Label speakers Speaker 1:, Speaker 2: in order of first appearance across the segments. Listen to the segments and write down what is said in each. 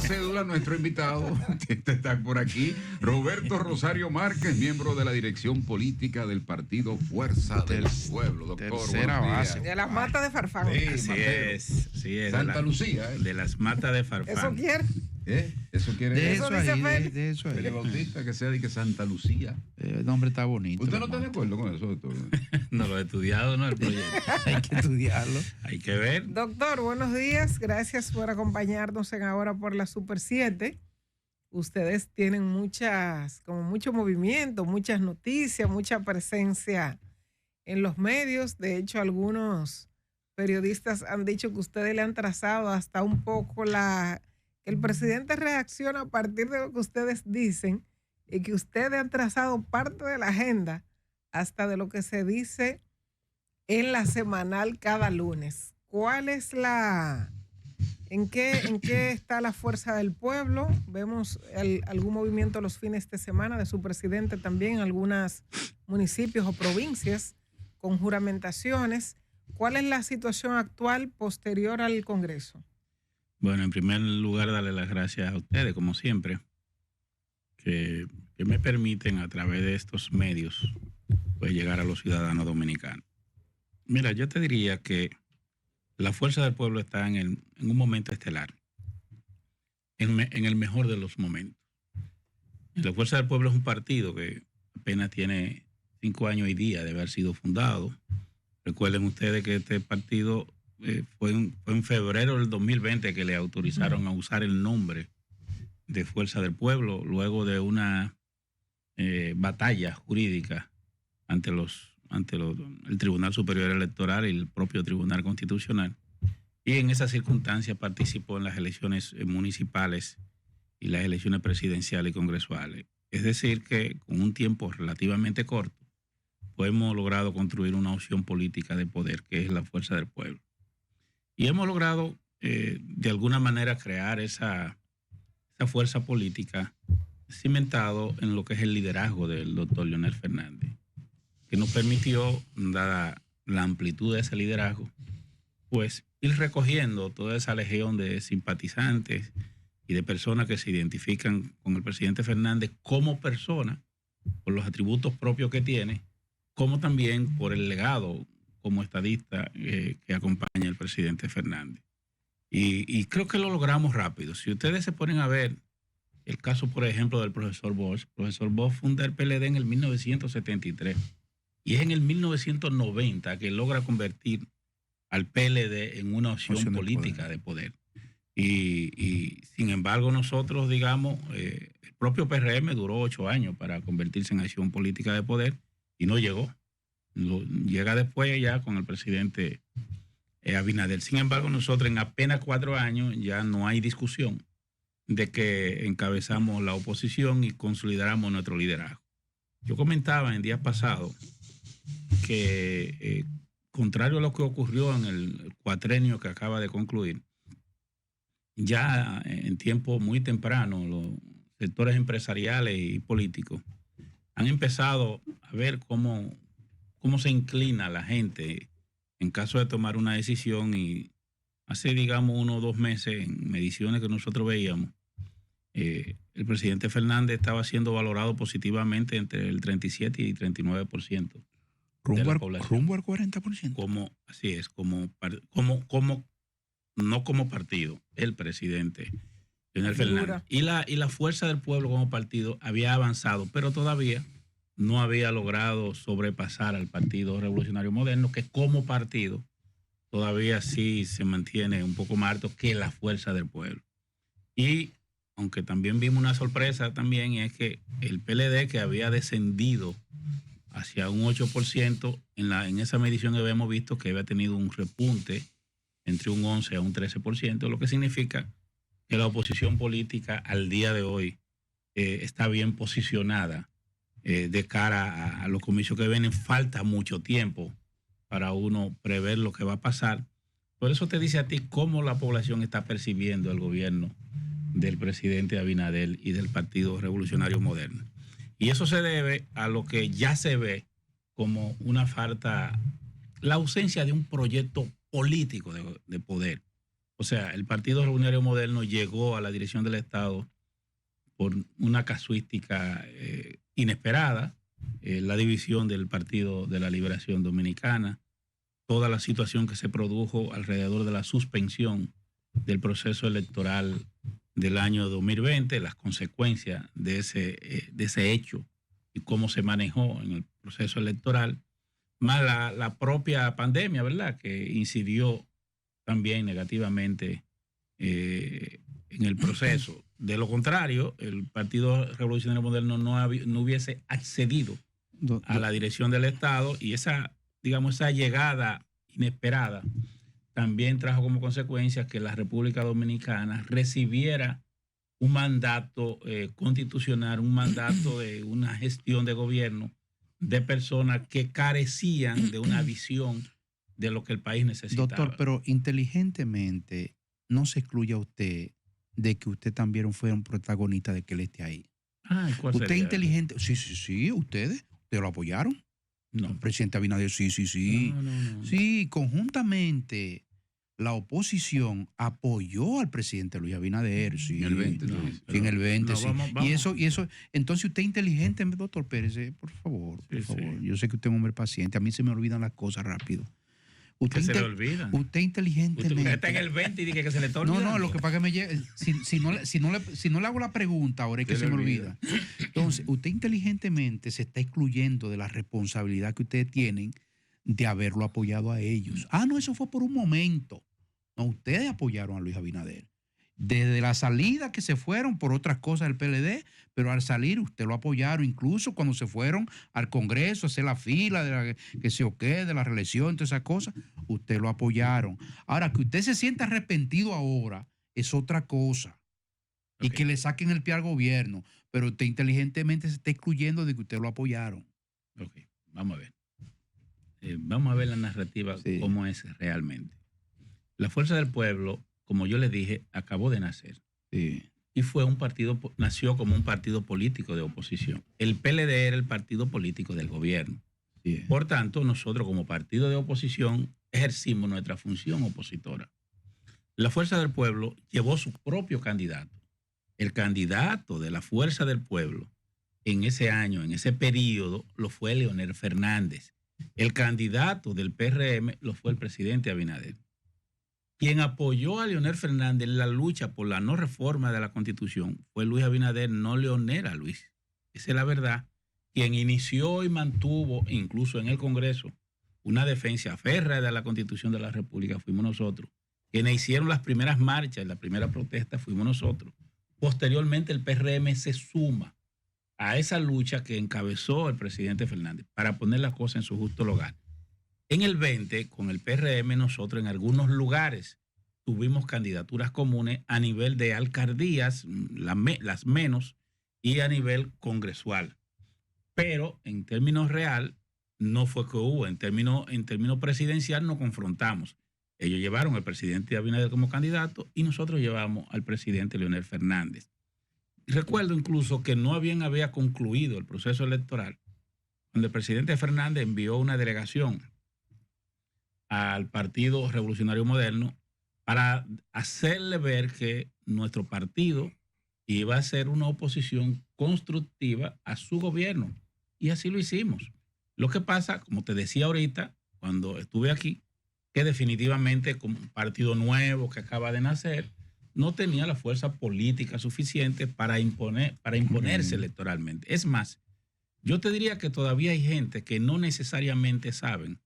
Speaker 1: cédula, nuestro invitado está por aquí, Roberto Rosario Márquez, miembro de la dirección política del partido Fuerza del Pueblo. Doctor,
Speaker 2: Tercera base.
Speaker 3: De las matas de Farfán.
Speaker 1: Sí,
Speaker 4: Así es.
Speaker 1: Santa Lucía.
Speaker 4: De las matas de Farfán.
Speaker 3: ¿Eso quiere?
Speaker 1: Eso quiere
Speaker 2: De
Speaker 1: decir.
Speaker 2: eso
Speaker 3: dice
Speaker 2: ahí,
Speaker 3: Félix.
Speaker 2: de eso ahí.
Speaker 1: El bautista que sea de que Santa Lucía.
Speaker 2: El nombre está bonito.
Speaker 1: ¿Usted no está de acuerdo con eso, doctor?
Speaker 4: No lo he estudiado, ¿no? El proyecto.
Speaker 2: Hay que estudiarlo.
Speaker 4: Hay que ver.
Speaker 3: Doctor, buenos días. Gracias por acompañarnos en Ahora por la Super 7. Ustedes tienen mucho movimiento, muchas noticias, mucha presencia en los medios. De hecho, algunos periodistas han dicho que ustedes le han trazado hasta un poco que el presidente reacciona a partir de lo que ustedes dicen y que ustedes han trazado parte de la agenda hasta de lo que se dice en la semanal cada lunes. ¿Cuál es en qué está la fuerza del pueblo? Vemos algún movimiento los fines de semana de su presidente también en algunos municipios o provincias con juramentaciones. ¿Cuál es la situación actual posterior al Congreso?
Speaker 4: Bueno, en primer lugar, darle las gracias a ustedes, como siempre, que me permiten a través de estos medios pues, llegar a los ciudadanos dominicanos. Mira, yo te diría que la fuerza del pueblo está en un momento estelar, en el mejor de los momentos. La fuerza del pueblo es un partido que apenas tiene 5 años y día de haber sido fundado. Recuerden ustedes que este partido fue en febrero del 2020 que le autorizaron a usar el nombre de Fuerza del Pueblo, luego de una batalla jurídica ante el Tribunal Superior Electoral y el propio Tribunal Constitucional. Y en esa circunstancia participó en las elecciones municipales y las elecciones presidenciales y congresuales. Es decir, que con un tiempo relativamente corto, pues hemos logrado construir una opción política de poder, que es la fuerza del pueblo. Y hemos logrado, de alguna manera, crear esa fuerza política cimentado en lo que es el liderazgo del doctor Leonel Fernández, que nos permitió, dada la amplitud de ese liderazgo, pues ir recogiendo toda esa legión de simpatizantes y de personas que se identifican con el presidente Fernández como persona, por los atributos propios que tiene, como también por el legado como estadista que acompaña al presidente Fernández. Y creo que lo logramos rápido. Si ustedes se ponen a ver el caso, por ejemplo, del profesor Bosch. El profesor Bosch funda el PLD en el 1973 y es en el 1990 que logra convertir al PLD en una opción política de poder. Y sin embargo nosotros, digamos, el propio PRM duró 8 años para convertirse en acción política de poder y no llegó. Llega después ya con el presidente Abinader. Sin embargo, nosotros en apenas 4 años ya no hay discusión de que encabezamos la oposición y consolidamos nuestro liderazgo. Yo comentaba en días pasados que, contrario a lo que ocurrió en el cuatrenio que acaba de concluir, ya en tiempo muy temprano los sectores empresariales y políticos han empezado a ver cómo se inclina la gente en caso de tomar una decisión. Y hace, digamos, 1 o 2 meses, en mediciones que nosotros veíamos, el presidente Fernández estaba siendo valorado positivamente entre el 37 y 39% de la población.
Speaker 2: Rumbo al 40%.
Speaker 4: Así es, no como partido, el presidente Leonel Fernández. Y la fuerza del pueblo como partido había avanzado, pero todavía no había logrado sobrepasar al Partido Revolucionario Moderno, que como partido todavía sí se mantiene un poco más alto que la fuerza del pueblo. Y aunque también vimos una sorpresa también, es que el PLD, que había descendido hacia un 8%, en esa medición habíamos visto que había tenido un repunte entre un 11 a un 13%, lo que significa que la oposición política al día de hoy está bien posicionada de cara a los comicios que vienen. Falta mucho tiempo para uno prever lo que va a pasar. Por eso te dice a ti cómo la población está percibiendo el gobierno del presidente Abinader y del Partido Revolucionario Moderno. Y eso se debe a lo que ya se ve como una falta, la ausencia de un proyecto político de poder. O sea, el Partido Revolucionario Moderno llegó a la dirección del Estado por una casuística inesperada, la división del Partido de la Liberación Dominicana, toda la situación que se produjo alrededor de la suspensión del proceso electoral del año 2020, las consecuencias de ese hecho y cómo se manejó en el proceso electoral, más la propia pandemia, ¿verdad?, que incidió también negativamente en el proceso. De lo contrario, el Partido Revolucionario Moderno no hubiese accedido a la dirección del Estado, y esa llegada inesperada también trajo como consecuencia que la República Dominicana recibiera un mandato constitucional, un mandato de una gestión de gobierno de personas que carecían de una visión de lo que el país necesitaba.
Speaker 2: Doctor, pero inteligentemente no se excluya usted de que usted también fue un protagonista de que él esté ahí.
Speaker 4: ¿Cuál
Speaker 2: usted
Speaker 4: sería?
Speaker 2: Inteligente, sí, ustedes lo apoyaron.
Speaker 4: No.
Speaker 2: El presidente Abinader, sí.
Speaker 4: No.
Speaker 2: Sí, conjuntamente la oposición apoyó al presidente Luis Abinader, sí.
Speaker 1: En el 20,
Speaker 2: en el 20, sí.
Speaker 4: Vamos.
Speaker 2: Y eso, entonces usted inteligente, doctor Pérez, por favor.
Speaker 4: Sí.
Speaker 2: Yo sé que usted es un hombre paciente, a mí se me olvidan las cosas rápido.
Speaker 4: Que se le olvidan.
Speaker 2: Usted inteligentemente.
Speaker 4: Usted está en el 20 y dice que se le está olvidando.
Speaker 2: No, lo que pasa es que me llega. Si no le hago la pregunta, ahora es que se me olvida. Entonces, usted inteligentemente se está excluyendo de la responsabilidad que ustedes tienen de haberlo apoyado a ellos. No, eso fue por un momento. No, ustedes apoyaron a Luis Abinader. Desde la salida que se fueron por otras cosas del PLD, pero al salir usted lo apoyaron, incluso cuando se fueron al Congreso a hacer la fila de la reelección, todas esas cosas, usted lo apoyaron. Ahora, que usted se sienta arrepentido ahora es otra cosa. Y que le saquen el pie al gobierno, pero usted inteligentemente se está excluyendo de que usted lo apoyaron.
Speaker 4: Ok, vamos a ver. Vamos a ver la narrativa, cómo es realmente. La Fuerza del Pueblo, como yo les dije, acabó de nacer.
Speaker 2: Sí.
Speaker 4: Y nació como un partido político de oposición. El PLD era el partido político del gobierno.
Speaker 2: Sí.
Speaker 4: Por tanto, nosotros como partido de oposición ejercimos nuestra función opositora. La Fuerza del Pueblo llevó su propio candidato. El candidato de la Fuerza del Pueblo en ese año, en ese periodo, lo fue Leonel Fernández. El candidato del PRM lo fue el presidente Abinader. Quien apoyó a Leonel Fernández en la lucha por la no reforma de la Constitución fue Luis Abinader, no Leonel a Luis. Esa es la verdad. Quien inició y mantuvo, incluso en el Congreso, una defensa férrea de la Constitución de la República fuimos nosotros. Quienes hicieron las primeras marchas, la primera protesta fuimos nosotros. Posteriormente el PRM se suma a esa lucha que encabezó el presidente Fernández para poner las cosas en su justo lugar. En el 20, con el PRM, nosotros en algunos lugares tuvimos candidaturas comunes a nivel de alcaldías, las menos, y a nivel congresual. Pero en términos real, no fue que hubo. En términos presidencial nos confrontamos. Ellos llevaron al presidente Abinader como candidato y nosotros llevamos al presidente Leonel Fernández. Recuerdo incluso que no había concluido el proceso electoral cuando el presidente Fernández envió una delegación al Partido Revolucionario Moderno para hacerle ver que nuestro partido iba a ser una oposición constructiva a su gobierno. Y así lo hicimos. Lo que pasa, como te decía ahorita, cuando estuve aquí, que definitivamente como un partido nuevo que acaba de nacer, no tenía la fuerza política suficiente para imponerse electoralmente. Es más, yo te diría que todavía hay gente que no necesariamente saben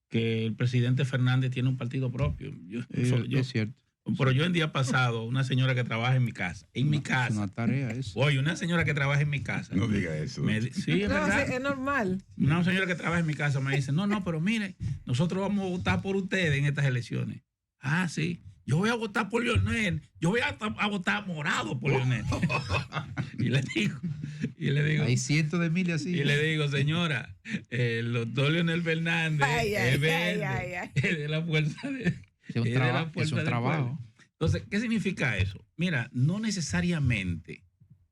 Speaker 4: que el presidente Fernández tiene un partido propio.
Speaker 2: Es cierto.
Speaker 4: Pero yo el día pasado, una señora que trabaja en mi casa,
Speaker 2: Es una tarea eso.
Speaker 4: Oye, una señora que trabaja en mi casa.
Speaker 1: No diga eso.
Speaker 4: Sí, es verdad.
Speaker 3: Es normal.
Speaker 4: Una señora que trabaja en mi casa me dice, no, pero mire, nosotros vamos a votar por ustedes en estas elecciones. Ah, sí. Yo voy a votar por Leonel. Yo voy a votar morado por Leonel. y le digo.
Speaker 2: Hay cientos de miles así.
Speaker 4: Y le digo, señora, el doctor Leonel Fernández es verde. Es de la fuerza de.
Speaker 2: Es un trabajo.
Speaker 4: Entonces, ¿qué significa eso? Mira, no necesariamente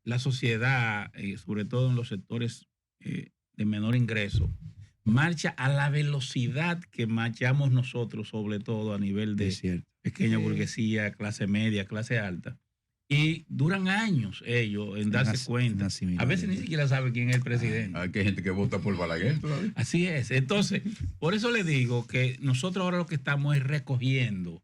Speaker 4: la sociedad, sobre todo en los sectores de menor ingreso, marcha a la velocidad que marchamos nosotros, sobre todo a nivel de pequeña burguesía, clase media, clase alta. Y duran años ellos en darse cuenta. A veces ni siquiera saben quién es el presidente.
Speaker 1: Hay gente que vota por Balaguer todavía.
Speaker 4: Así es. Entonces, por eso le digo que nosotros ahora lo que estamos es recogiendo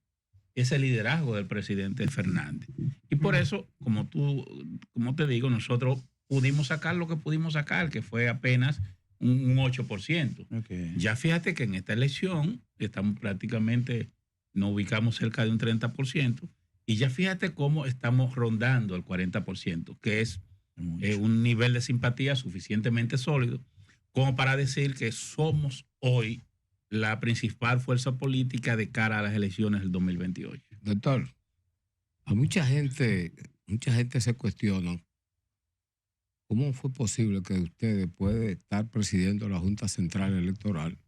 Speaker 4: ese liderazgo del presidente Fernández. Y por eso, como te digo, nosotros pudimos sacar lo que pudimos sacar, que fue apenas un 8%.
Speaker 2: Okay.
Speaker 4: Ya fíjate que en esta elección estamos prácticamente, nos ubicamos cerca de un 30%, y ya fíjate cómo estamos rondando el 40%, que es un nivel de simpatía suficientemente sólido como para decir que somos hoy la principal fuerza política de cara a las elecciones del 2028.
Speaker 5: Doctor, a mucha gente se cuestiona cómo fue posible que usted, después de estar presidiendo la Junta Central Electoral,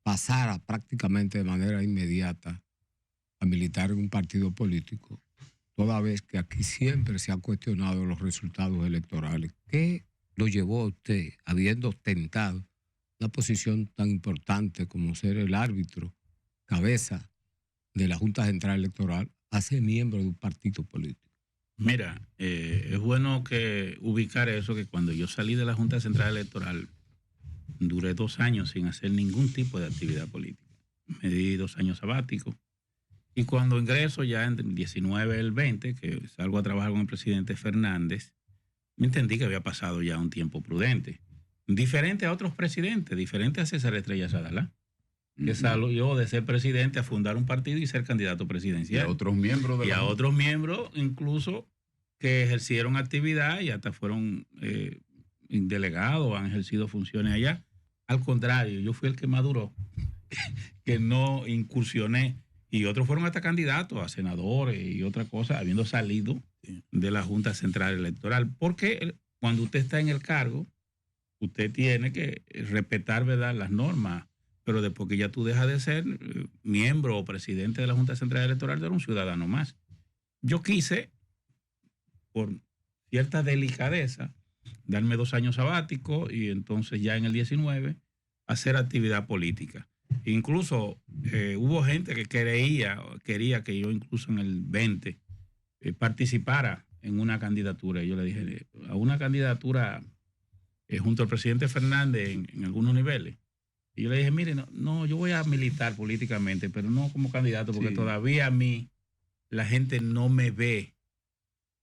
Speaker 5: pasara prácticamente de manera inmediata a militar en un partido político, toda vez que aquí siempre se han cuestionado los resultados electorales. ¿Qué lo llevó a usted, habiendo ostentado una posición tan importante como ser el árbitro, cabeza de la Junta Central Electoral, a ser miembro de un partido político?
Speaker 4: Mira, es bueno que ubicar eso, que cuando yo salí de la Junta Central Electoral, duré 2 años sin hacer ningún tipo de actividad política. Me di 2 años sabáticos. Y cuando ingreso ya en el 19, el 20, que salgo a trabajar con el presidente Fernández, me entendí que había pasado ya un tiempo prudente. Diferente a otros presidentes, diferente a César Estrella Sadalá, que salió de ser presidente a fundar un partido y ser candidato presidencial.
Speaker 1: Y a otros miembros de
Speaker 4: a otros miembros incluso que ejercieron actividad y hasta fueron delegados, han ejercido funciones allá. Al contrario, yo fui el que maduró, que no incursioné. Y otros fueron hasta candidatos a senadores y otra cosa, habiendo salido de la Junta Central Electoral. Porque cuando usted está en el cargo, usted tiene que respetar, ¿verdad?, las normas. Pero después que ya tú dejas de ser miembro o presidente de la Junta Central Electoral, tú eres un ciudadano más. Yo quise, por cierta delicadeza, darme 2 años sabáticos y entonces ya en el 19 hacer actividad política. Incluso hubo gente que quería que yo incluso en el 20 participara en una candidatura. Y yo le dije, a una candidatura junto al presidente Fernández en algunos niveles. Y yo le dije, mire, no, yo voy a militar políticamente, pero no como candidato, porque todavía a mí la gente no me ve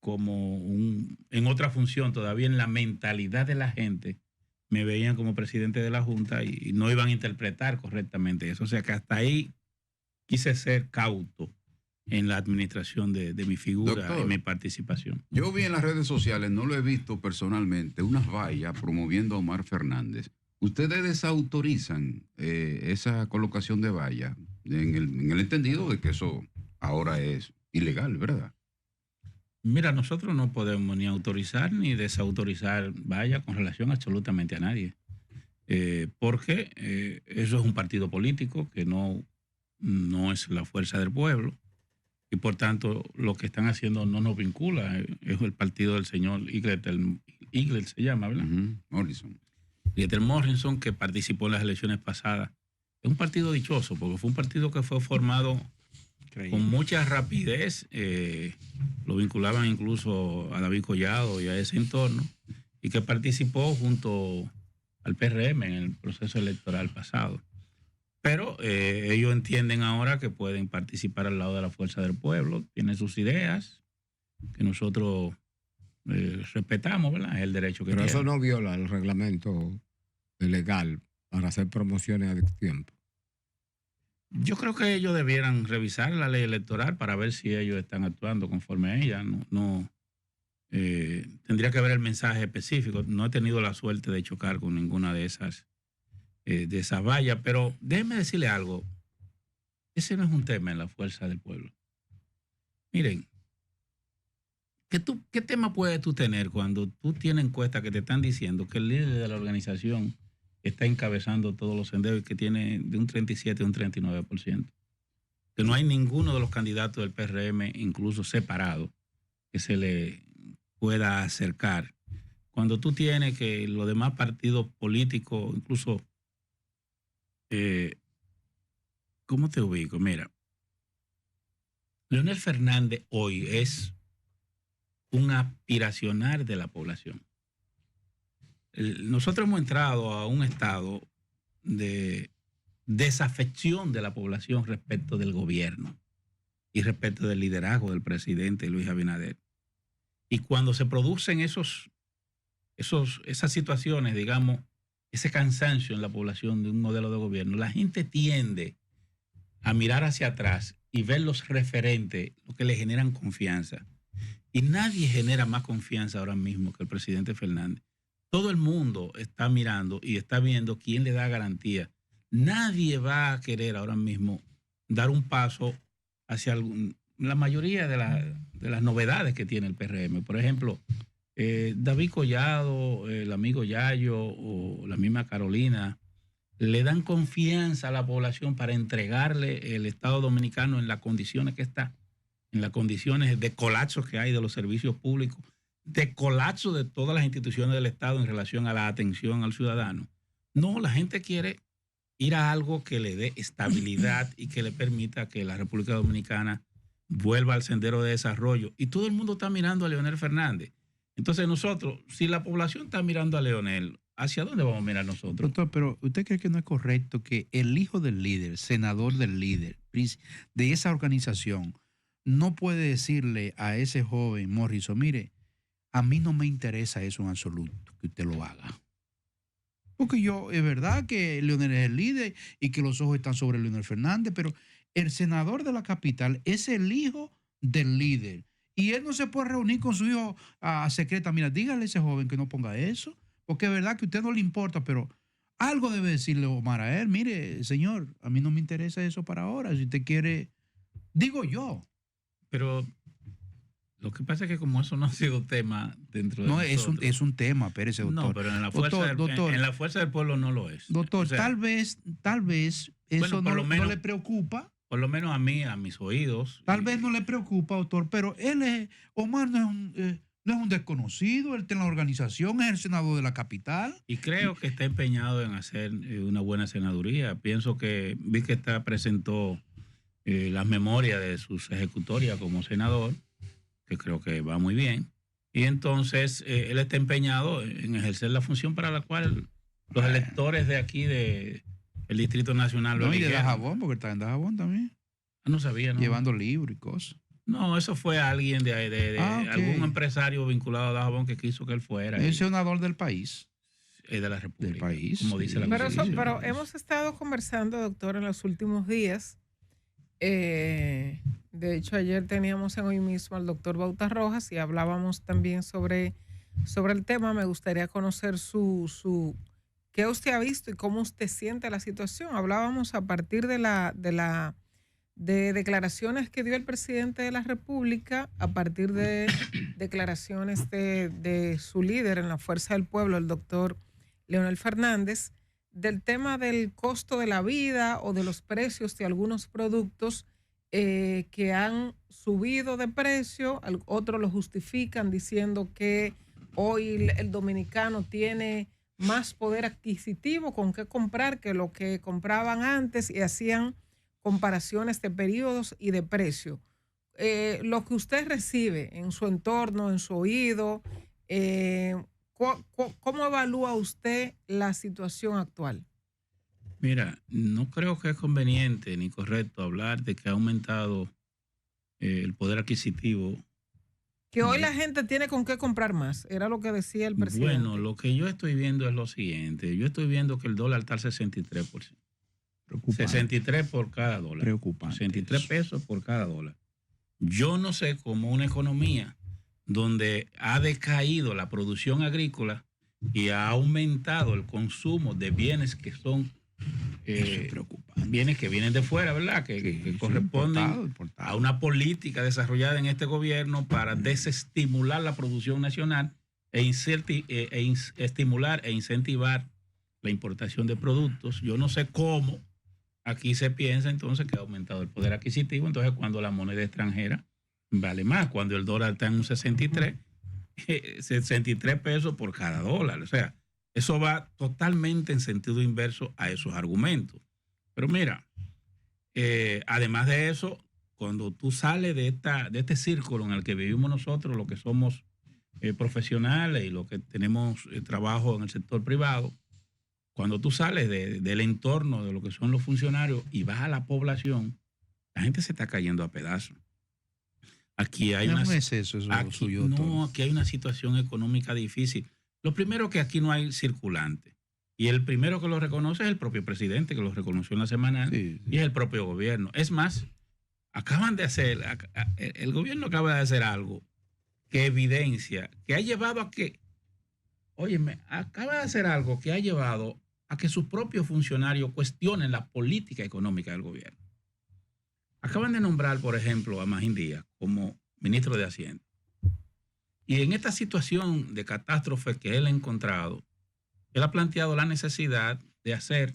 Speaker 4: como en otra función. Todavía en la mentalidad de la gente me veían como presidente de la Junta y no iban a interpretar correctamente eso. O sea que hasta ahí quise ser cauto en la administración de mi figura, doctor, en mi participación.
Speaker 1: Yo vi en las redes sociales, no lo he visto personalmente, unas vallas promoviendo a Omar Fernández. ¿Ustedes desautorizan esa colocación de vallas en el entendido de que eso ahora es ilegal, verdad?
Speaker 4: Mira, nosotros no podemos ni autorizar ni desautorizar vallas con relación absolutamente a nadie. Porque eso es un partido político que no es la fuerza del pueblo. Y por tanto, lo que están haciendo no nos vincula. Es el partido del señor Iglet se llama, ¿verdad?
Speaker 1: Morrison.
Speaker 4: Iglet Morrison, que participó en las elecciones pasadas. Es un partido dichoso, porque fue un partido que fue formado con mucha rapidez. Lo vinculaban incluso a David Collado y a ese entorno, y que participó junto al PRM en el proceso electoral pasado. Pero ellos entienden ahora que pueden participar al lado de la fuerza del pueblo, tienen sus ideas, que nosotros respetamos, ¿verdad? Es el derecho que tienen.
Speaker 5: Pero eso no viola el reglamento legal para hacer promociones a tiempo.
Speaker 4: Yo creo que ellos debieran revisar la ley electoral para ver si ellos están actuando conforme a ella. Tendría que ver el mensaje específico. No he tenido la suerte de chocar con ninguna de esas vallas, pero déjeme decirle algo. Ese no es un tema en la fuerza del pueblo. Miren, ¿qué tema puedes tú tener cuando tú tienes encuestas que te están diciendo que el líder de la organización está encabezando todos los senderos y que tiene de un 37 a un 39%? Que no hay ninguno de los candidatos del PRM, incluso separado, que se le pueda acercar. Cuando tú tienes que los demás partidos políticos, incluso ¿cómo te ubico? Mira, Leonel Fernández hoy es un aspiracional de la población. Nosotros hemos entrado a un estado de desafección de la población respecto del gobierno y respecto del liderazgo del presidente Luis Abinader. Y cuando se producen esas situaciones, digamos, ese cansancio en la población de un modelo de gobierno, la gente tiende a mirar hacia atrás y ver los referentes, lo que le generan confianza. Y nadie genera más confianza ahora mismo que el presidente Fernández. Todo el mundo está mirando y está viendo quién le da garantía. Nadie va a querer ahora mismo dar un paso hacia la mayoría de las novedades que tiene el PRM. Por ejemplo, David Collado, el amigo Yayo o la misma Carolina, le dan confianza a la población para entregarle el Estado Dominicano en las condiciones que está, en las condiciones de colapso que hay de los servicios públicos, de colapso de todas las instituciones del Estado en relación a la atención al ciudadano. No, la gente quiere ir a algo que le dé estabilidad y que le permita que la República Dominicana vuelva al sendero de desarrollo. Y todo el mundo está mirando a Leonel Fernández. Entonces nosotros, si la población está mirando a Leonel, ¿hacia dónde vamos a mirar nosotros?
Speaker 2: Doctor, pero ¿usted cree que no es correcto que el hijo del líder, senador del líder, de esa organización, no puede decirle a ese joven Morrison, mire, a mí no me interesa eso en absoluto, que usted lo haga? Porque es verdad que Leonel es el líder y que los ojos están sobre Leonel Fernández, pero el senador de la capital es el hijo del líder. Y él no se puede reunir con su hijo a secreta. Mira, dígale a ese joven que no ponga eso, porque es verdad que a usted no le importa, pero algo debe decirle Omar a él. Mire, señor, a mí no me interesa eso para ahora. Si usted quiere, digo yo.
Speaker 4: Pero lo que pasa es que como eso no ha sido tema dentro de nosotros.
Speaker 2: Es un tema, espérese, doctor.
Speaker 4: No, pero en la fuerza del pueblo no lo es.
Speaker 2: Doctor, o sea, tal vez eso no le preocupa.
Speaker 4: Por lo menos a mí, a mis oídos.
Speaker 2: Tal vez no le preocupa, doctor, pero Omar no es un desconocido, él está en la organización, es el senador de la capital.
Speaker 4: Y creo que está empeñado en hacer una buena senaduría. Pienso que vi que presentó las memorias de sus ejecutorias como senador, que creo que va muy bien. Y entonces él está empeñado en ejercer la función para la cual los electores de aquí, del Distrito Nacional,
Speaker 2: no, y de Dajabón, porque está en Dajabón también.
Speaker 4: No sabía, ¿no?
Speaker 2: Llevando libros y cosas.
Speaker 4: No, eso fue alguien de
Speaker 2: okay.
Speaker 4: Algún empresario vinculado a Dajabón que quiso que él fuera.
Speaker 2: Es senador del país.
Speaker 4: De la República.
Speaker 2: Del país.
Speaker 4: Como dice la Constitución.
Speaker 3: Pero hemos estado conversando, doctor, en los últimos días. De hecho, ayer teníamos en Hoy Mismo al doctor Bauta Rojas y hablábamos también sobre el tema. Me gustaría conocer qué usted ha visto y cómo usted siente la situación. Hablábamos a partir de declaraciones que dio el presidente de la República, a partir de declaraciones de su líder en la Fuerza del Pueblo, el doctor Leonel Fernández, del tema del costo de la vida o de los precios de algunos productos que han subido de precio. Otros lo justifican diciendo que hoy el dominicano tiene más poder adquisitivo con qué comprar que lo que compraban antes, y hacían comparaciones de periodos y de precio. Lo que usted recibe en su entorno, en su oído, ¿cómo evalúa usted la situación actual?
Speaker 4: Mira, no creo que es conveniente ni correcto hablar de que ha aumentado el poder adquisitivo.
Speaker 3: Que hoy la gente tiene con qué comprar más, era lo que decía el presidente.
Speaker 4: Bueno, lo que yo estoy viendo es lo siguiente. Yo estoy viendo que el dólar está al 63%. Preocupante. 63 por cada dólar.
Speaker 2: Preocupante.
Speaker 4: 63 pesos por cada dólar. Yo no sé cómo una economía donde ha decaído la producción agrícola y ha aumentado el consumo de bienes que son bienes que vienen de fuera, ¿verdad? Que corresponden importado. A una política desarrollada en este gobierno para desestimular la producción nacional estimular e incentivar la importación de productos. Yo no sé cómo aquí se piensa entonces que ha aumentado el poder adquisitivo. Entonces, cuando la moneda extranjera vale más, cuando el dólar está en un 63 pesos por cada dólar. O sea, eso va totalmente en sentido inverso a esos argumentos. Pero mira, además de eso, cuando tú sales de este círculo en el que vivimos nosotros, los que somos profesionales y los que tenemos trabajo en el sector privado, cuando tú sales del entorno de lo que son los funcionarios y vas a la población, la gente se está cayendo a pedazos. Aquí hay
Speaker 2: ¿Cómo es eso suyo?
Speaker 4: Aquí hay una situación económica difícil. Lo primero que aquí no hay circulante. Y el primero que lo reconoce es el propio presidente, que lo reconoció en la semana, y es el propio gobierno. Es más, el gobierno acaba de hacer algo que evidencia, que ha llevado a que, acaba de hacer algo que ha llevado a que sus propios funcionarios cuestionen la política económica del gobierno. Acaban de nombrar, por ejemplo, a Magín Díaz como ministro de Hacienda. Y en esta situación de catástrofe que él ha encontrado, él ha planteado la necesidad de hacer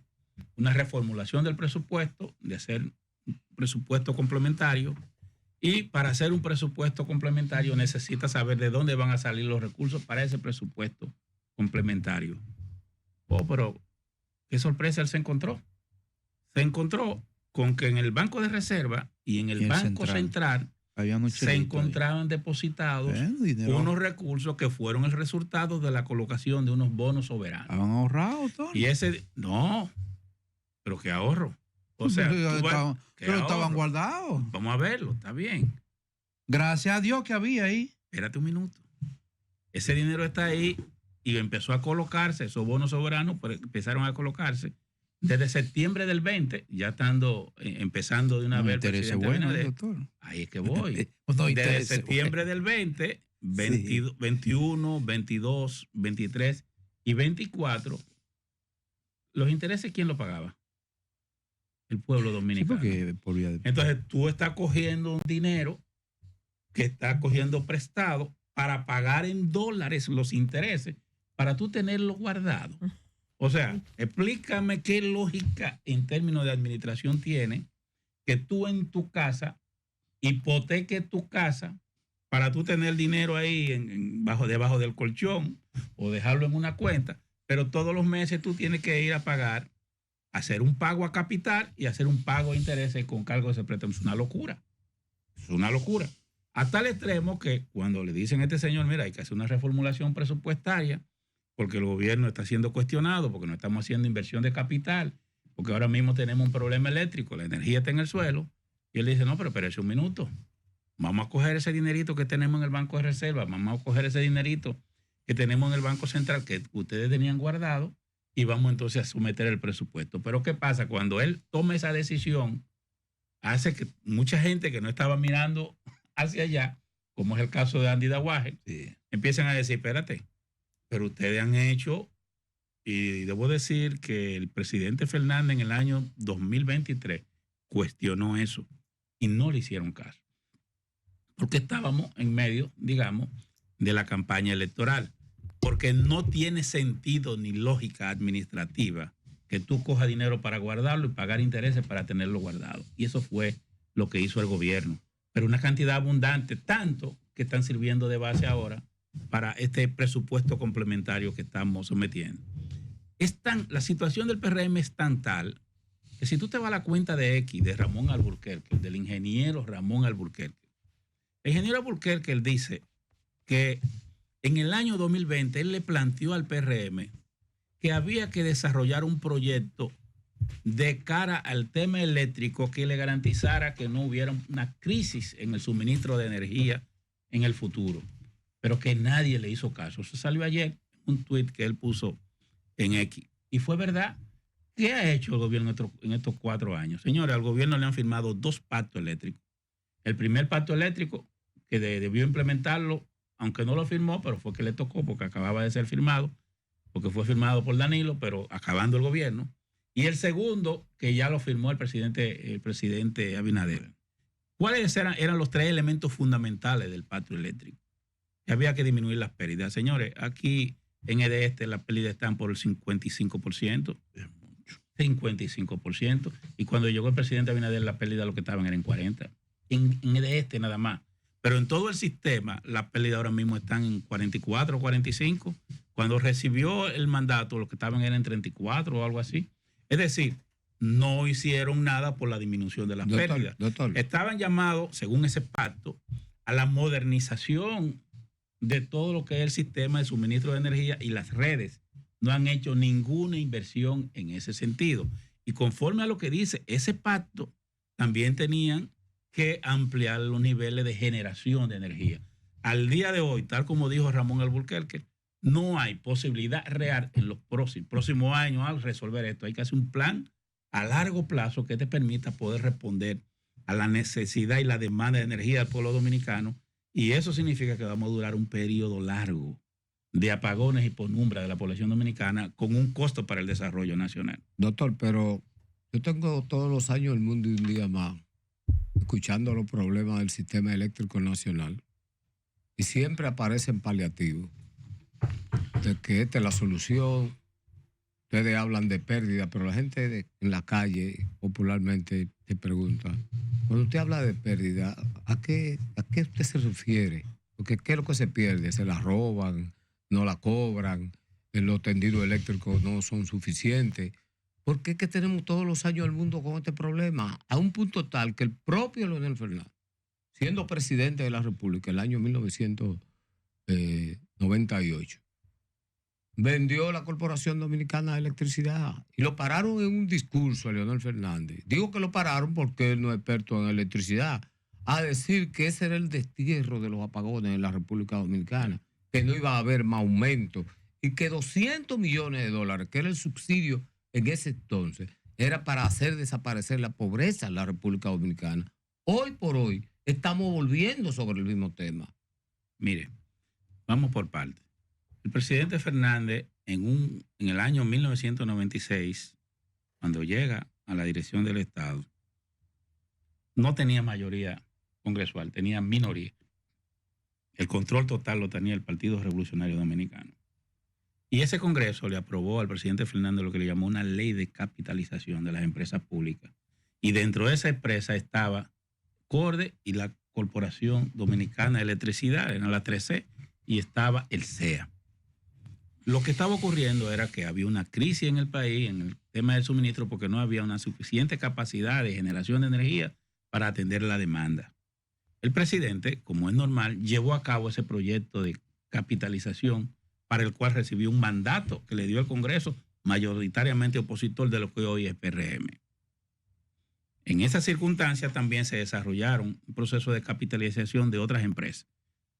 Speaker 4: una reformulación del presupuesto, de hacer un presupuesto complementario, y para hacer un presupuesto complementario necesita saber de dónde van a salir los recursos para ese presupuesto complementario. Pero qué sorpresa él se encontró. Se encontró con que en el Banco de Reserva y en el Banco Central se encontraban depositados unos recursos que fueron el resultado de la colocación de unos bonos soberanos.
Speaker 2: ¿Habían ahorrado, Tony?
Speaker 4: Y pero qué ahorro. O sea,
Speaker 2: pero estaban guardados.
Speaker 4: Vamos a verlo, está bien.
Speaker 2: Gracias a Dios que había ahí.
Speaker 4: Espérate un minuto. Ese dinero está ahí y empezó a colocarse, esos bonos soberanos empezaron a colocarse desde septiembre del 20, ya empezando de una vez.
Speaker 2: Doctor.
Speaker 4: Ahí es que voy. Desde septiembre del 20, 21, 22, 23 y 24, los intereses, ¿quién lo pagaba? El pueblo dominicano. Entonces tú estás cogiendo un dinero que estás cogiendo prestado para pagar en dólares los intereses, para tú tenerlo guardado. O sea, explícame qué lógica en términos de administración tiene que tú en tu casa hipoteques tu casa para tú tener dinero ahí debajo del colchón o dejarlo en una cuenta, pero todos los meses tú tienes que ir a pagar, hacer un pago a capital y hacer un pago de intereses con cargo de ese préstamo. Es una locura. Es una locura. A tal extremo que cuando le dicen a este señor, mira, hay que hacer una reformulación presupuestaria porque el gobierno está siendo cuestionado, porque no estamos haciendo inversión de capital, porque ahora mismo tenemos un problema eléctrico, la energía está en el suelo, y él dice, no, pero espérese un minuto, vamos a coger ese dinerito que tenemos en el Banco de Reserva, vamos a coger ese dinerito que tenemos en el Banco Central que ustedes tenían guardado y vamos entonces a someter el presupuesto. Pero ¿qué pasa? Cuando él toma esa decisión, hace que mucha gente que no estaba mirando hacia allá, como es el caso de Andy Dawaje, empiezan a decir, espérate, pero ustedes han hecho, y debo decir que el presidente Fernández en el año 2023 cuestionó eso y no le hicieron caso. Porque estábamos en medio, digamos, de la campaña electoral. Porque no tiene sentido ni lógica administrativa que tú cojas dinero para guardarlo y pagar intereses para tenerlo guardado. Y eso fue lo que hizo el gobierno. Pero una cantidad abundante, tanto que están sirviendo de base ahora para este presupuesto complementario que estamos sometiendo. La situación del PRM es tan tal que si tú te vas a la cuenta de X de Ramón Alburquerque, del ingeniero Ramón Alburquerque, el ingeniero Alburquerque, él dice que en el año 2020 él le planteó al PRM que había que desarrollar un proyecto de cara al tema eléctrico que le garantizara que no hubiera una crisis en el suministro de energía en el futuro, pero que nadie le hizo caso. Eso salió ayer, un tuit que él puso en X. Y fue verdad. ¿Qué ha hecho el gobierno en estos 4 años? Señores, al gobierno le han firmado 2 pactos eléctricos. El primer pacto eléctrico, que debió implementarlo, aunque no lo firmó, pero fue que le tocó porque acababa de ser firmado, porque fue firmado por Danilo, pero acabando el gobierno. Y el segundo, que ya lo firmó el presidente Abinader. ¿Cuáles eran los 3 elementos fundamentales del pacto eléctrico? Que había que disminuir las pérdidas. Señores, aquí en EDESTE las pérdidas están por el 55%. 55%. Y cuando llegó el presidente Abinader, las pérdidas lo que estaban eran en 40%. En EDESTE nada más. Pero en todo el sistema, las pérdidas ahora mismo están en 44, 45. Cuando recibió el mandato, lo que estaban eran en 34 o algo así. Es decir, no hicieron nada por la disminución de las pérdidas.
Speaker 5: Doctor.
Speaker 4: Estaban llamados, según ese pacto, a la modernización de todo lo que es el sistema de suministro de energía y las redes. No han hecho ninguna inversión en ese sentido. Y conforme a lo que dice ese pacto, también tenían que ampliar los niveles de generación de energía. Al día de hoy, tal como dijo Ramón Alburquerque, no hay posibilidad real en los próximos años al resolver esto. Hay que hacer un plan a largo plazo que te permita poder responder a la necesidad y la demanda de energía del pueblo dominicano, y eso significa que vamos a durar un periodo largo de apagones y penumbra de la población dominicana con un costo para el desarrollo nacional.
Speaker 5: Doctor, pero yo tengo todos los años el mundo y un día más escuchando los problemas del sistema eléctrico nacional y siempre aparecen paliativos de que esta es la solución. Ustedes hablan de pérdida, pero la gente en la calle popularmente te pregunta, cuando usted habla de pérdida, ¿a qué usted se refiere? Porque ¿qué es lo que se pierde? ¿Se la roban? ¿No la cobran? ¿Los tendidos eléctricos no son suficientes? ¿Por qué es que tenemos todos los años el mundo con este problema? A un punto tal que el propio Leonel Fernández, siendo presidente de la República el año 1998, vendió la Corporación Dominicana de Electricidad y lo pararon en un discurso a Leonel Fernández. Digo que lo pararon porque él no es experto en electricidad, a decir que ese era el destierro de los apagones en la República Dominicana, que no iba a haber más aumento y que 200 millones de dólares, que era el subsidio en ese entonces, era para hacer desaparecer la pobreza en la República Dominicana. Hoy por hoy estamos volviendo sobre el mismo tema.
Speaker 4: Mire, vamos por partes. El presidente Fernández, en el año 1996, cuando llega a la dirección del Estado, no tenía mayoría congresual, tenía minoría. El control total lo tenía el Partido Revolucionario Dominicano. Y ese Congreso le aprobó al presidente Fernández lo que le llamó una ley de capitalización de las empresas públicas. Y dentro de esa empresa estaba CORDE y la Corporación Dominicana de Electricidad, era la 3C, y estaba el CEA. Lo que estaba ocurriendo era que había una crisis en el país en el tema del suministro porque no había una suficiente capacidad de generación de energía para atender la demanda. El presidente, como es normal, llevó a cabo ese proyecto de capitalización para el cual recibió un mandato que le dio el Congreso, mayoritariamente opositor de lo que hoy es PRM. En esas circunstancias también se desarrollaron un proceso de capitalización de otras empresas.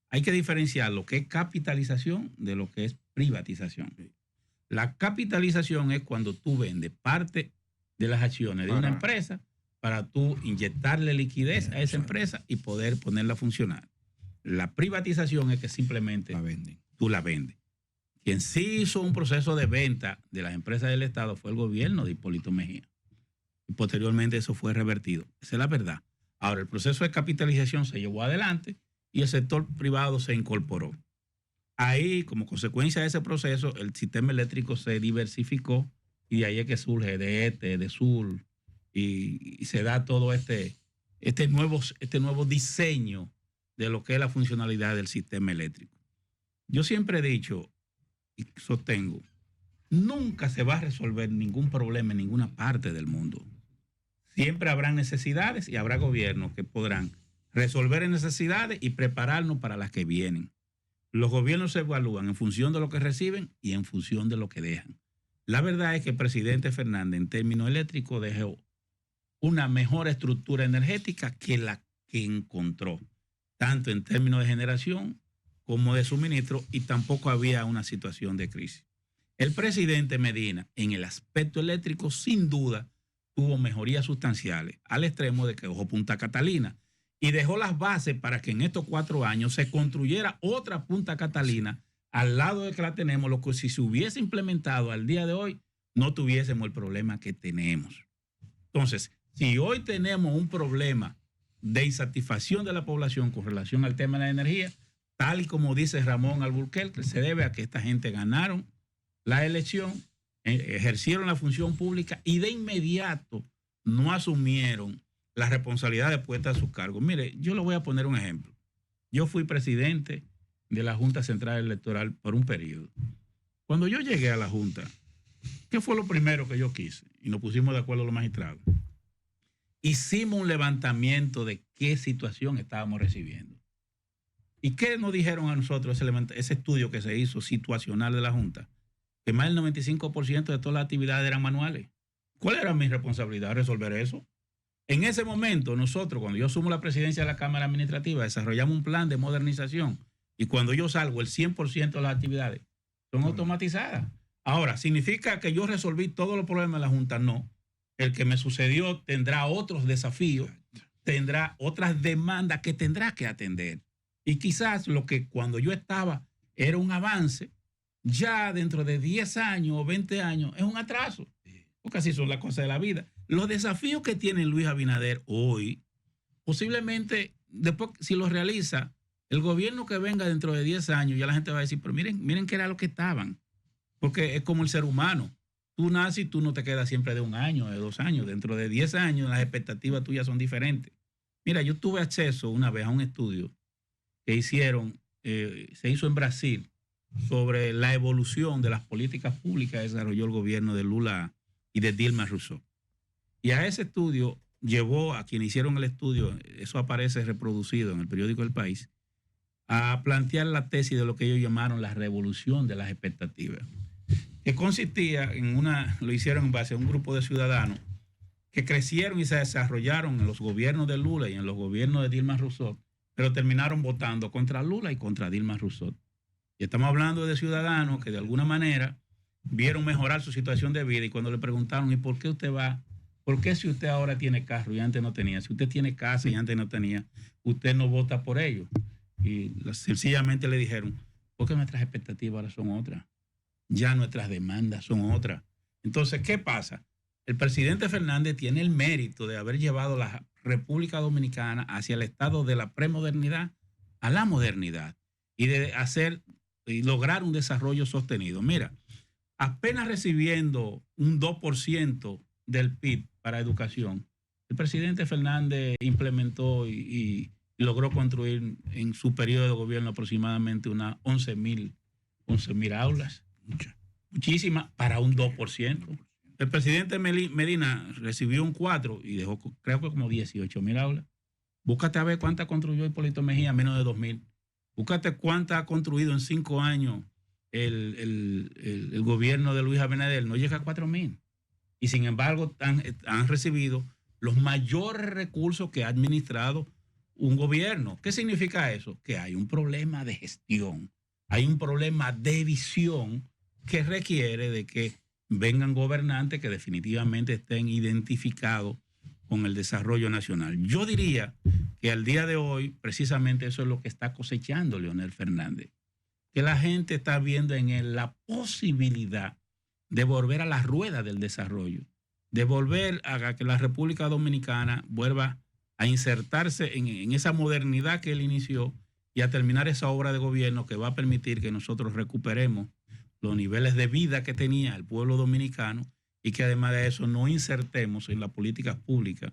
Speaker 4: Hay que diferenciar lo que es capitalización de lo que es privatización. La capitalización es cuando tú vendes parte de las acciones de una empresa para tú inyectarle liquidez a esa empresa y poder ponerla a funcionar. La privatización es que simplemente tú la vendes. Quien sí hizo un proceso de venta de las empresas del Estado fue el gobierno de Hipólito Mejía. Y posteriormente eso fue revertido. Esa es la verdad. Ahora, el proceso de capitalización se llevó adelante y el sector privado se incorporó. Ahí, como consecuencia de ese proceso, el sistema eléctrico se diversificó y de ahí es que surge de este, de sur, y se da todo este nuevo diseño de lo que es la funcionalidad del sistema eléctrico. Yo siempre he dicho y sostengo, nunca se va a resolver ningún problema en ninguna parte del mundo. Siempre habrá necesidades y habrá gobiernos que podrán resolver necesidades y prepararnos para las que vienen. Los gobiernos se evalúan en función de lo que reciben y en función de lo que dejan. La verdad es que el presidente Fernández, en términos eléctricos, dejó una mejor estructura energética que la que encontró, tanto en términos de generación como de suministro, y tampoco había una situación de crisis. El presidente Medina, en el aspecto eléctrico, sin duda, tuvo mejorías sustanciales, al extremo de que dejó Punta Catalina y dejó las bases para que en estos 4 años se construyera otra Punta Catalina al lado de que la tenemos, lo que si se hubiese implementado al día de hoy, no tuviésemos el problema que tenemos. Entonces, si hoy tenemos un problema de insatisfacción de la población con relación al tema de la energía, tal y como dice Ramón Alburquerque, se debe a que esta gente ganaron la elección, ejercieron la función pública y de inmediato no asumieron la responsabilidad de puesta a su cargo. Mire, yo le voy a poner un ejemplo. Yo fui presidente de la Junta Central Electoral por un periodo. Cuando yo llegué a la Junta, ¿Qué fue lo primero que yo quise? Y nos pusimos de acuerdo los magistrados. Hicimos un levantamiento de qué situación estábamos recibiendo. ¿Y qué nos dijeron a nosotros ese estudio que se hizo situacional de la Junta? Que más del 95% de todas las actividades eran manuales. ¿Cuál era mi responsabilidad? Resolver eso. En ese momento, nosotros, cuando yo asumo la presidencia de la Cámara Administrativa, desarrollamos un plan de modernización y cuando yo salgo, el 100% de las actividades son automatizadas. Ahora, ¿significa que yo resolví todos los problemas de la Junta? No. El que me sucedió tendrá otros desafíos, tendrá otras demandas que tendrá que atender. Y quizás lo que cuando yo estaba era un avance, ya dentro de 10 años o 20 años es un atraso. Porque así son las cosas de la vida. Los desafíos que tiene Luis Abinader hoy, posiblemente, después, si los realiza, el gobierno que venga dentro de 10 años, ya la gente va a decir, pero miren qué era lo que estaban. Porque es como el ser humano. Tú naces y tú no te quedas siempre de 1 año, de 2 años. Dentro de 10 años las expectativas tuyas son diferentes. Mira, yo tuve acceso una vez a un estudio que se hizo en Brasil sobre la evolución de las políticas públicas que desarrolló el gobierno de Lula y de Dilma Rousseff. Y a ese estudio llevó a quienes hicieron el estudio, eso aparece reproducido en el periódico El País, a plantear la tesis de lo que ellos llamaron la revolución de las expectativas, que consistía lo hicieron en base a un grupo de ciudadanos que crecieron y se desarrollaron en los gobiernos de Lula y en los gobiernos de Dilma Rousseff, pero terminaron votando contra Lula y contra Dilma Rousseff. Y estamos hablando de ciudadanos que de alguna manera vieron mejorar su situación de vida y cuando le preguntaron, ¿y por qué usted va? ¿Por qué si usted ahora tiene carro y antes no tenía? Si usted tiene casa y antes no tenía, usted no vota por ello. Y sencillamente le dijeron, porque nuestras expectativas ahora son otras. Ya nuestras demandas son otras. Entonces, ¿qué pasa? El presidente Fernández tiene el mérito de haber llevado la República Dominicana hacia el estado de la premodernidad a la modernidad y de lograr un desarrollo sostenido. Mira, apenas recibiendo un 2% del PIB para educación, el presidente Fernández implementó y logró construir en su periodo de gobierno aproximadamente unas 11,000 aulas. Muchísimas para un 2%. El presidente Medina recibió un 4% y dejó creo que como 18,000 aulas. Búscate a ver cuántas construyó Hipólito Mejía, menos de 2,000. Búscate cuántas ha construido en 5 años el gobierno de Luis Abinader, no llega a 4,000. Y sin embargo han recibido los mayores recursos que ha administrado un gobierno. ¿Qué significa eso? Que hay un problema de gestión, hay un problema de visión que requiere de que vengan gobernantes que definitivamente estén identificados con el desarrollo nacional. Yo diría que al día de hoy, precisamente eso es lo que está cosechando Leonel Fernández, que la gente está viendo en él la posibilidad de volver a la rueda del desarrollo, de volver a que la República Dominicana vuelva a insertarse en esa modernidad que él inició y a terminar esa obra de gobierno que va a permitir que nosotros recuperemos los niveles de vida que tenía el pueblo dominicano y que además de eso no insertemos en las políticas públicas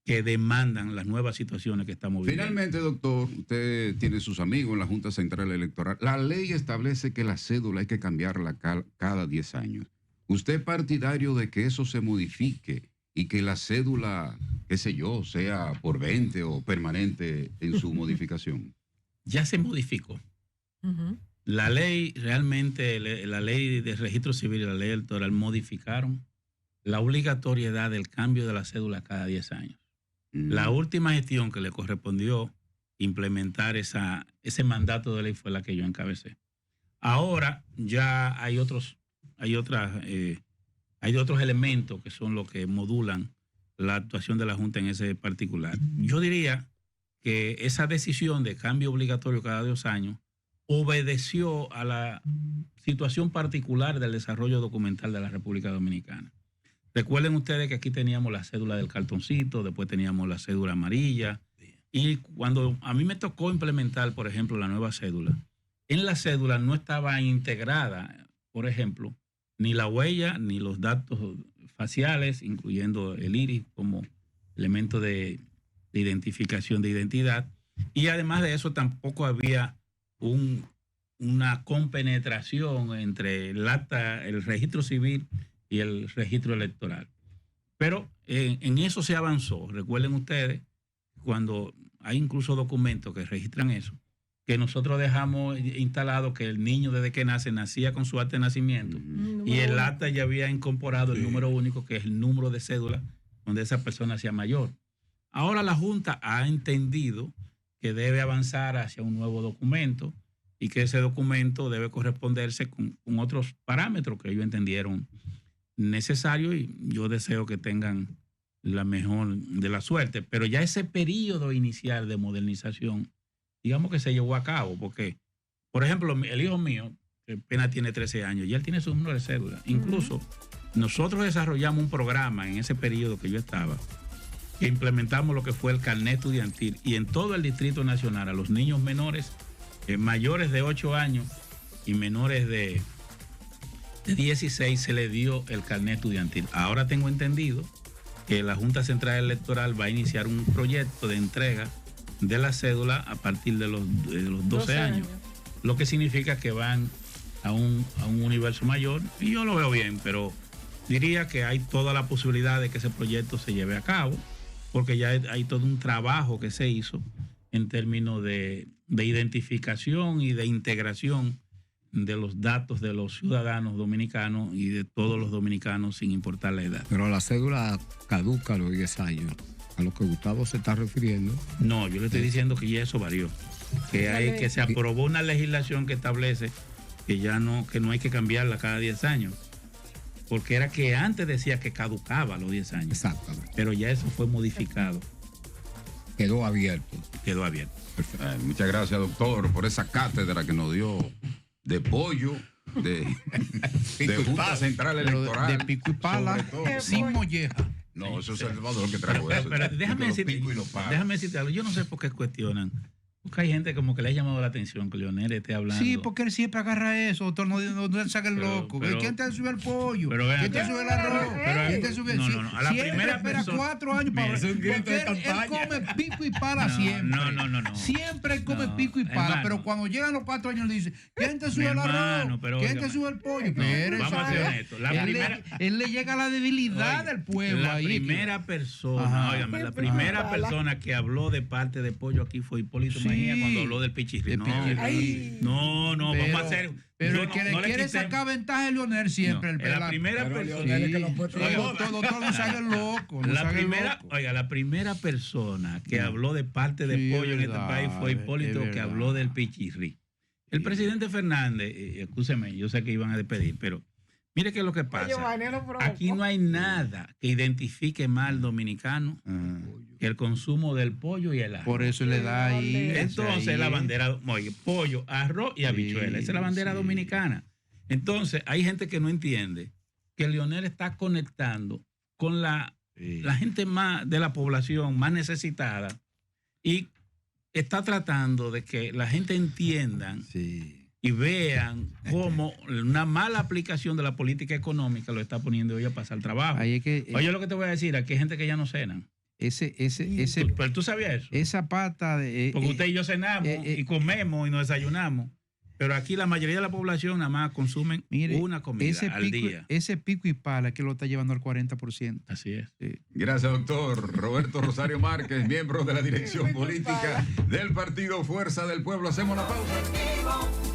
Speaker 4: que demandan las nuevas situaciones que estamos viviendo.
Speaker 1: Finalmente, doctor, usted tiene sus amigos en la Junta Central Electoral. La ley establece que la cédula hay que cambiarla cada 10 años. ¿Usted es partidario de que eso se modifique y que la cédula, qué sé yo, sea por 20 o permanente en su modificación?
Speaker 4: Ya se modificó. La ley, realmente, la ley de registro civil y la ley electoral modificaron la obligatoriedad del cambio de la cédula cada 10 años. La última gestión que le correspondió implementar ese mandato de ley fue la que yo encabecé. Ahora ya hay otros elementos que son los que modulan la actuación de la Junta en ese particular. Yo diría que esa decisión de cambio obligatorio cada 2 años obedeció a la situación particular del desarrollo documental de la República Dominicana. Recuerden ustedes que aquí teníamos la cédula del cartoncito, después teníamos la cédula amarilla, y cuando a mí me tocó implementar, por ejemplo, la nueva cédula, en la cédula no estaba integrada, por ejemplo, ni la huella, ni los datos faciales, incluyendo el iris como elemento de identificación de identidad, y además de eso tampoco había una compenetración entre el registro civil y el registro electoral. Pero en eso se avanzó. Recuerden ustedes, cuando hay incluso documentos que registran eso, que nosotros dejamos instalado que el niño desde que nace nacía con su acta de nacimiento y el acta ya había incorporado el número único, que es el número de cédula donde esa persona sea mayor. Ahora la Junta ha entendido que debe avanzar hacia un nuevo documento y que ese documento debe corresponderse con otros parámetros que ellos entendieron necesarios, y yo deseo que tengan la mejor de la suerte. Pero ya ese periodo inicial de modernización, digamos que se llevó a cabo, porque, por ejemplo, el hijo mío, que apenas tiene 13 años, ya él tiene su número de cédula. Incluso nosotros desarrollamos un programa en ese periodo que yo estaba, que implementamos lo que fue el carnet estudiantil, y en todo el Distrito Nacional a los niños menores, mayores de 8 años y menores de 16 se le dio el carnet estudiantil. Ahora tengo entendido que la Junta Central Electoral va a iniciar un proyecto de entrega de la cédula a partir de los 12 años, lo que significa que van a un universo mayor, y yo lo veo bien, pero diría que hay toda la posibilidad de que ese proyecto se lleve a cabo, porque ya hay todo un trabajo que se hizo en términos de identificación y de integración de los datos de los ciudadanos dominicanos y de todos los dominicanos sin importar la edad.
Speaker 5: Pero la cédula caduca a los 10 años, a lo que Gustavo se está refiriendo.
Speaker 4: No, yo le estoy diciendo que ya eso varió, que se aprobó una legislación que establece que no hay que cambiarla cada 10 años, porque era que antes decía que caducaba a los 10 años.
Speaker 5: Exactamente.
Speaker 4: Pero ya eso fue modificado.
Speaker 5: Quedó abierto.
Speaker 4: Quedó abierto.
Speaker 1: Muchas gracias, doctor, por esa cátedra que nos dio de pollo, de Junta Central Electoral.
Speaker 2: De pico y pala, sin molleja.
Speaker 1: No, eso es el Salvador que trajo eso.
Speaker 4: Pero déjame decirte algo. Yo no sé por qué cuestionan. Porque hay gente como que le ha llamado la atención que Leonel esté hablando.
Speaker 2: Sí, porque él siempre agarra eso, doctor, no saca el loco. ¿Quién te sube el pollo? ¿Quién te sube el arroz? ¿Quién te sube el
Speaker 4: No, a la primera persona.
Speaker 2: 4 años para
Speaker 5: es un grito de
Speaker 2: él come pico y pala siempre.
Speaker 4: No.
Speaker 2: Siempre él come pico y pala,
Speaker 4: hermano.
Speaker 2: pero cuando llegan los 4 años le dice, ¿quién te sube el arroz? ¿Quién te sube el pollo?
Speaker 4: Vamos a ser honestos.
Speaker 2: Él le llega a la debilidad del pueblo.
Speaker 4: La primera persona que habló de parte de pollo aquí fue Hipólito Mejía cuando habló del pichirri. No, vamos a hacer.
Speaker 2: Pero el que le quiere sacar ventaja es Leonel siempre.
Speaker 4: La primera persona.
Speaker 2: Doctor, no se haga el loco.
Speaker 4: La primera persona que habló de parte de pollo en este país fue Hipólito, que habló del pichirri. El presidente Fernández, escúcheme, yo sé que iban a despedir, pero mire qué es lo que pasa. Aquí no hay nada que identifique más al dominicano que el consumo del pollo y el arroz.
Speaker 2: Por eso le da ahí.
Speaker 4: Entonces la bandera, oye, pollo, arroz y habichuela. Esa es la bandera dominicana. Entonces hay gente que no entiende que Leonel está conectando con la gente más de la población más necesitada y está tratando de que la gente entienda y vean cómo una mala aplicación de la política económica lo está poniendo hoy a pasar trabajo. Oye, lo que te voy a decir, aquí hay gente que ya no cenan. Pero tú sabías eso.
Speaker 2: Esa pata de...
Speaker 4: Porque usted y yo cenamos y comemos y nos desayunamos. Pero aquí la mayoría de la población nada más consumen una comida al día.
Speaker 2: Ese pico y pala que lo está llevando al 40%.
Speaker 4: Así es.
Speaker 1: Sí. Gracias, doctor Roberto Rosario Márquez, miembro de la dirección política del Partido Fuerza del Pueblo. Hacemos la pausa.